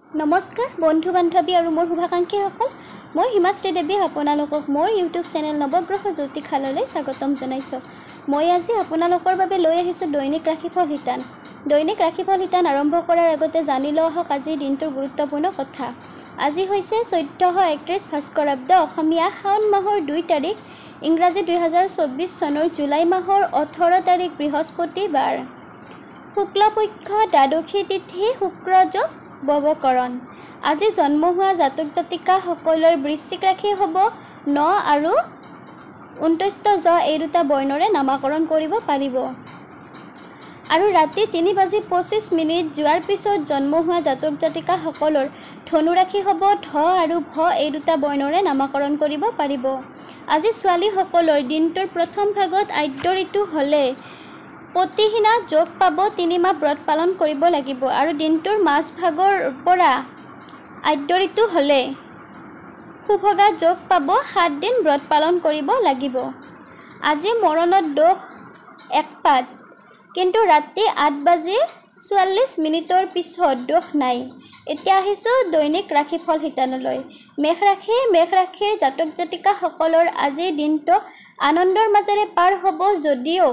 নমস্কাৰ বন্ধু বান্ধৱী আৰু মোৰ শুভাকাংক্ষীসকল মই হিমাশ্ৰী দেৱী আপোনালোকক মোৰ ইউটিউব চেনেল নৱগ্ৰহ জ্যোতিষালয়লৈ স্বাগতম জনাইছোঁ। মই আজি আপোনালোকৰ বাবে লৈ আহিছোঁ দৈনিক ৰাশিফল শিতান। দৈনিক ৰাশিফল শিতান আৰম্ভ কৰাৰ আগতে জানি লওঁ আহক আজিৰ দিনটোৰ গুৰুত্বপূৰ্ণ কথা। আজি হৈছে 1431 ভাস্কৰাব্দ অসমীয়া শাওণ মাহৰ 2 তাৰিখ, ইংৰাজী 2024 চনৰ জুলাই মাহৰ 18 তাৰিখ বৃহস্পতিবাৰ। শুক্লপক্ষ দ্বাদশী তিথি শুক্ৰযোগ বৱকৰণ। আজি জন্ম হোৱা জাতক জাতিকাসকলৰ বৃশ্চিক ৰাশি হ'ব 9 আৰু 29 জ এই দুটা বৰ্ণৰে নামাকৰণ কৰিব পাৰিব। আৰু ৰাতি 3:25 যোৱাৰ পিছত জন্ম হোৱা জাতক জাতিকাসকলৰ ধনু ৰাশি হ'ব ধ আৰু ভ এই দুটা বৰ্ণৰে নামাকৰণ কৰিব পাৰিব। আজি ছোৱালীসকলৰ দিনটোৰ প্ৰথম ভাগত আদ্য ঋতু হ'লে প্ৰতিহিনা যোগ পাব, 3 মাহ ব্ৰত পালন কৰিব লাগিব। আৰু দিনটোৰ মাজভাগৰ পৰা আদ্য ঋতু হ'লে সুভগা যোগ পাব, 7 দিন ব্ৰত পালন কৰিব লাগিব। আজি মৰণত দোষ একপাত, কিন্তু ৰাতি 8:44 পিছত দোষ নাই। এতিয়া আহিছোঁ দৈনিক ৰাশিফল শিতানলৈ। মেষ ৰাশিৰ জাতক জাতিকাসকলৰ আজিৰ দিনটো আনন্দৰ মাজেৰে পাৰ হ'ব, যদিও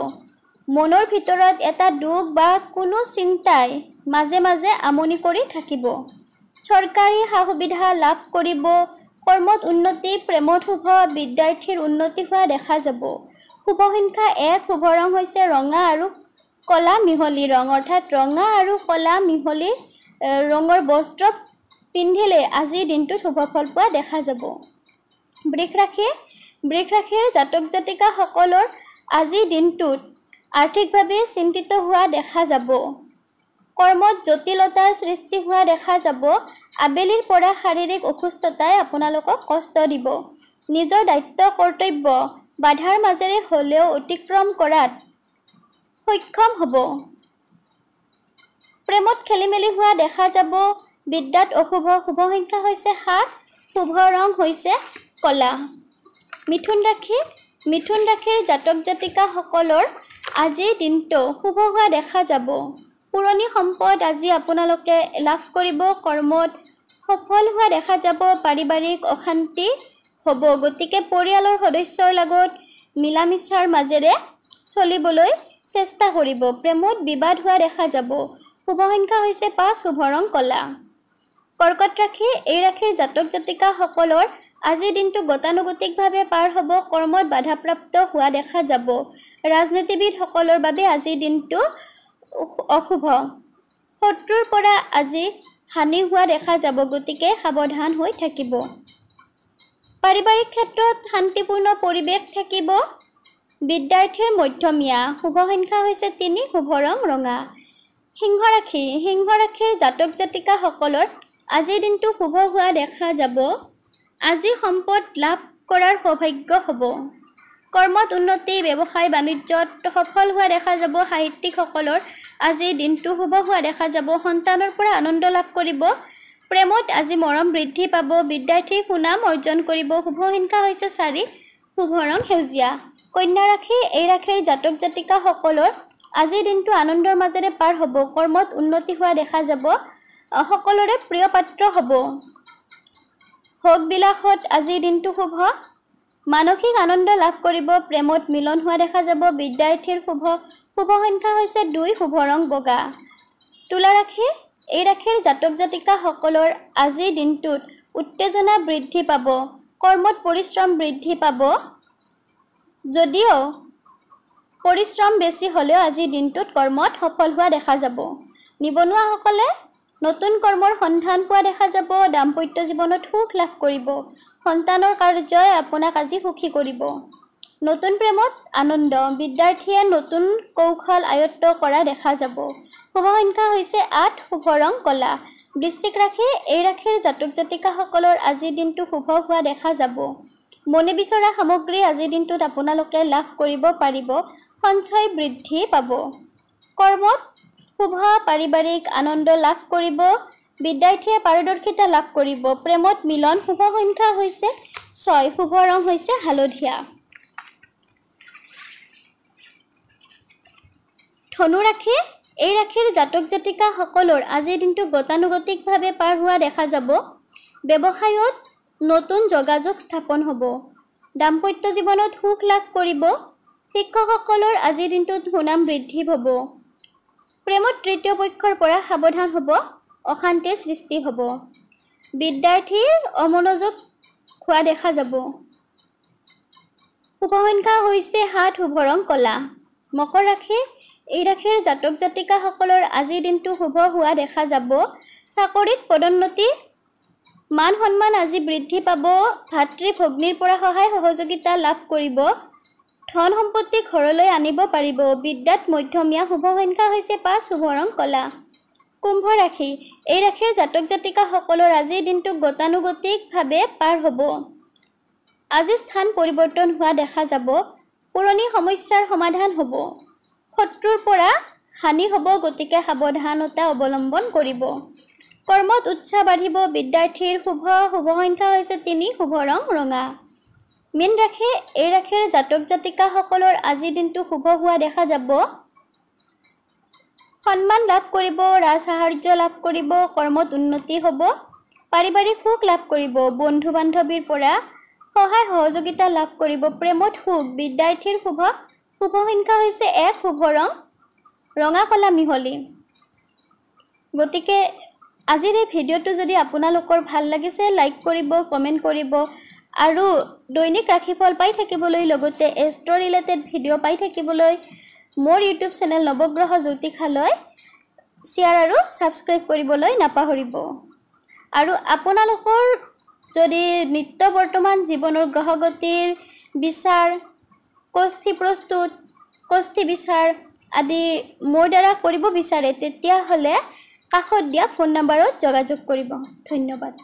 মনৰ ভিতৰত এটা দুখ বা কোনো চিন্তাই মাজে মাজে আমনি কৰি থাকিব। চৰকাৰী সা সুবিধা লাভ কৰিব, কৰ্মত উন্নতি, প্ৰেমত শুভ, বিদ্যাৰ্থীৰ উন্নতি হোৱা দেখা যাব। শুভ সংখ্যা 1, শুভ ৰং হৈছে ৰঙা আৰু কলা মিহলি ৰং, অৰ্থাৎ ৰঙা আৰু কলা মিহলি ৰঙৰ বস্ত্ৰ পিন্ধিলে আজিৰ দিনটোত শুভ ফল পোৱা দেখা যাব। বৃষ ৰাশিৰ জাতক জাতিকাসকলৰ আজিৰ দিনটোত আৰ্থিকভাৱে চিন্তিত হোৱা দেখা যাব। কৰ্মত জটিলতাৰ সৃষ্টি হোৱা দেখা যাব। আবেলিৰ পৰা শাৰীৰিক অসুস্থতাই আপোনালোকক কষ্ট দিব। নিজৰ দায়িত্ব কৰ্তব্য বাধাৰ মাজেৰে হ'লেও অতিক্ৰম কৰাত সক্ষম হ'ব। প্ৰেমত খেলিমেলি হোৱা দেখা যাব। বিদ্যাত অশুভ, শুভ সংখ্যা হৈছে 7, শুভ ৰং হৈছে কলা। মিথুন ৰাশিৰ জাতক জাতিকাসকলৰ আজিৰ দিনটো শুভ হোৱা দেখা যাব। পুৰণি সম্পদ আজি আপোনালোকে লাভ কৰিব। কৰ্মত সফল হোৱা দেখা যাব। পাৰিবাৰিক অশান্তি হ'ব, গতিকে পৰিয়ালৰ সদস্যৰ লগত মিলা মিছাৰ মাজেৰে চলিবলৈ চেষ্টা কৰিব। প্ৰেমত বিবাদ হোৱা দেখা যাব। শুভ সংখ্যা হৈছে 5, শুভ ৰং কলা। কৰ্কট ৰাশি, এই ৰাশিৰ জাতক জাতিকাসকলৰ আজিৰ দিনটো গতানুগতিকভাৱে পাৰ হ'ব। কৰ্মত বাধাপ্ৰাপ্ত হোৱা দেখা যাব। ৰাজনীতিবিদসকলৰ বাবে আজিৰ দিনটো অশুভ। শত্ৰুৰ পৰা আজি হানি হোৱা দেখা যাব, গতিকে সাৱধান হৈ থাকিব। পাৰিবাৰিক ক্ষেত্ৰত শান্তিপূৰ্ণ পৰিৱেশ থাকিব। বিদ্যাৰ্থীৰ মধ্যমীয়া, শুভ সংখ্যা হৈছে 3, শুভ ৰং ৰঙা। সিংহ ৰাশিৰ জাতক জাতিকাসকলৰ আজিৰ দিনটো শুভ হোৱা দেখা যাব। আজি সম্পদ লাভ কৰাৰ সৌভাগ্য হ'ব। কৰ্মত উন্নতি, ব্যৱসায় বাণিজ্যত সফল হোৱা দেখা যাব। সাহিত্যিকসকলৰ আজিৰ দিনটো শুভ হোৱা দেখা যাব। সন্তানৰ পৰা আনন্দ লাভ কৰিব। প্ৰেমত আজি মৰম বৃদ্ধি পাব। বিদ্যাৰ্থী সুনাম অৰ্জন কৰিব। শুভ সংখ্যা হৈছে 4, শুভ ৰং সেউজীয়া। কন্যা ৰাশি, এই ৰাশিৰ জাতক জাতিকাসকলৰ আজিৰ দিনটো আনন্দৰ মাজেৰে পাৰ হ'ব। কৰ্মত উন্নতি হোৱা দেখা যাব। সকলোৰে প্ৰিয় পাত্ৰ হ'ব। ভোগ বিলাসত আজিৰ দিনটো শুভ। মানসিক আনন্দ লাভ কৰিব। প্ৰেমত মিলন হোৱা দেখা যাব। বিদ্যাৰ্থীৰ শুভ সংখ্যা হৈছে 2, শুভ ৰং বগা। তুলা ৰাশি, এই ৰাশিৰ জাতক জাতিকাসকলৰ আজিৰ দিনটোত উত্তেজনা বৃদ্ধি পাব। কৰ্মত পৰিশ্ৰম বৃদ্ধি পাব, যদিও পৰিশ্ৰম বেছি হ'লেও আজিৰ দিনটোত কৰ্মত সফল হোৱা দেখা যাব। নিবনুৱাসকলে নতুন কৰ্মৰ সন্ধান পোৱা দেখা যাব। দাম্পত্য জীৱনত সুখ লাভ কৰিব। সন্তানৰ কাৰ্যই আপোনাক আজি সুখী কৰিব। নতুন প্ৰেমত আনন্দ। বিদ্যাৰ্থীয়ে নতুন কৌশল আয়ত্ত কৰা দেখা যাব। শুভ সংখ্যা হৈছে 8, শুভ ৰং কলা। বৃশ্চিক ৰাশি, এই ৰাশিৰ জাতক জাতিকাসকলৰ আজিৰ দিনটো শুভ হোৱা দেখা যাব। মনে বিচৰা সামগ্ৰী আজিৰ দিনটোত আপোনালোকে লাভ কৰিব পাৰিব। সঞ্চয় বৃদ্ধি পাব। কৰ্মত শুভ, পাৰিবাৰিক আনন্দ লাভ কৰিব। বিদ্যাৰ্থীয়ে পাৰদৰ্শিতা লাভ কৰিব। প্ৰেমত মিলন। শুভ সংখ্যা হৈছে 6, শুভ ৰং হৈছে হালধীয়া। ধনু ৰাশি, এই ৰাশিৰ জাতক জাতিকাসকলৰ আজিৰ দিনটো গতানুগতিকভাৱে পাৰ হোৱা দেখা যাব। ব্যৱসায়ত নতুন যোগাযোগ স্থাপন হ'ব। দাম্পত্য জীৱনত সুখ লাভ কৰিব। শিক্ষকসকলৰ আজিৰ দিনটোত সুনাম বৃদ্ধি হ'ব। প্ৰেমত তৃতীয় পক্ষৰ পৰা সাৱধান হ'ব, অশান্তিৰ সৃষ্টি হ'ব। বিদ্যাৰ্থীৰ অমনোযোগ হোৱা দেখা যাব। শুভ সংখ্যা হৈছে 7, শুভ ৰং কলা। মকৰ ৰাশি, এই ৰাশিৰ জাতক জাতিকাসকলৰ আজিৰ দিনটো শুভ হোৱা দেখা যাব। চাকৰিত পদোন্নতি, মান সন্মান আজি বৃদ্ধি পাব। ভাতৃ ভগ্নীৰ পৰা সহায় সহযোগিতা লাভ কৰিব। ধন সম্পত্তি ঘৰলৈ আনিব পাৰিব। বিদ্যাত মধ্যমীয়া, শুভ সংখ্যা হৈছে 5, শুভ ৰং কলা। কুম্ভ ৰাশি, এই ৰাশিৰ জাতক জাতিকাসকলৰ আজিৰ দিনটো গতানুগতিকভাৱে পাৰ হ'ব। আজি স্থান পৰিৱৰ্তন হোৱা দেখা যাব। পুৰণি সমস্যাৰ সমাধান হ'ব। শত্ৰুৰ পৰা হানি হ'ব, গতিকে সাৱধানতা অৱলম্বন কৰিব। কৰ্মত উৎসাহ বাঢ়িব। বিদ্যাৰ্থীৰ শুভ সংখ্যা হৈছে 3, শুভ ৰং ৰঙা। মীন ৰাশি, এই ৰাশিৰ জাতক জাতিকাসকলৰ আজিৰ দিনটো শুভ হোৱা দেখা যাব। সন্মান লাভ কৰিব, ৰাজ সাহাৰ্য লাভ কৰিব। কৰ্মত উন্নতি হ'ব। পাৰিবাৰিক সুখ লাভ কৰিব। বন্ধু বান্ধৱীৰ পৰা সহায় সহযোগিতা লাভ কৰিব। প্ৰেমত সুখ। বিদ্যাৰ্থীৰ শুভ সংখ্যা হৈছে 1, শুভ ৰং ৰঙা কলা মিহলি। গতিকে আজিৰ এই ভিডিঅ'টো যদি আপোনালোকৰ ভাল লাগিছে, লাইক কৰিব, কমেণ্ট কৰিব আৰু দৈনিক ৰাশিফল পাই থাকিবলৈ, লগতে এষ্ট্ৰ ৰিলেটেড ভিডিঅ' পাই থাকিবলৈ মোৰ ইউটিউব চেনেল নৱগ্ৰহ জ্যোতিষালয় শ্বেয়াৰ আৰু ছাবস্ক্ৰাইব কৰিবলৈ নাপাহৰিব। আৰু আপোনালোকৰ যদি নিত্য বৰ্তমান জীৱনৰ গ্ৰহগতিৰ বিচাৰ, কোষ্ঠী প্ৰস্তুত, কোষ্ঠী বিচাৰ আদি মোৰ দ্বাৰা কৰিব বিচাৰে, তেতিয়াহ'লে কাষত দিয়া ফোন নম্বৰত যোগাযোগ কৰিব। ধন্যবাদ।